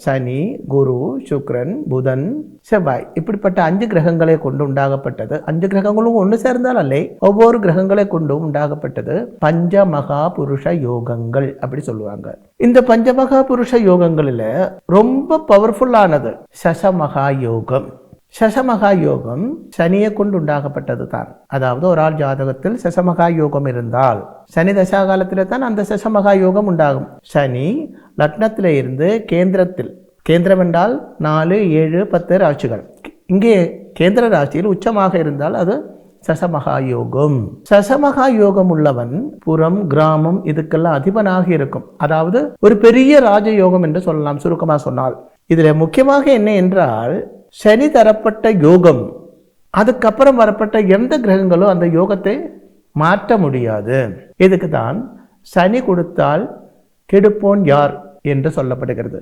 சனி, குரு, சுக்கிரன், புதன், செவ்வாய் இப்படிப்பட்ட 5 கிரகங்களை கொண்டு உண்டாகப்பட்டது. 5 கிரகங்களும் ஒன்று சேர்ந்தால் அல்ல, ஒவ்வொரு கிரகங்களை கொண்டும் உண்டாகப்பட்டது பஞ்சமகா புருஷ யோகங்கள் அப்படி சொல்லுவாங்க. இந்த பஞ்சமகா புருஷ யோகங்களில் ரொம்ப பவர்ஃபுல்லானது சசமகா யோகம். சசமகா யோகம் சனியை கொண்டு உண்டாகப்பட்டது தான். அதாவது ஒரு ஆள் ஜாதகத்தில் சசமகா யோகம் இருந்தால் சனி தசா காலத்தில் தான் அந்த சசமகா யோகம் உண்டாகும். சனி லக்னத்தில் இருந்து கேந்திரத்தில், கேந்திரம் என்றால் 4, 7, 10 ராசிகள், இங்கே கேந்திர ராசியில் உச்சமாக இருந்தால் அது சசமகா யோகம். சசமகா யோகம் உள்ளவன் புறம், கிராமம் இதுக்கெல்லாம் அதிபனாக இருக்கும். அதாவது ஒரு பெரிய ராஜயோகம் என்று சொல்லலாம் சுருக்கமாக சொன்னால். இதில் முக்கியமாக என்ன என்றால் சனி தரப்பட்ட யோகம், அதுக்கப்புறம் வரப்பட்ட எந்த கிரகங்களும் அந்த யோகத்தை மாற்ற முடியாது. இதுக்கு தான் சனி கொடுத்தால் கெடுப்போன் யார் என்று சொல்லப்படுகிறது.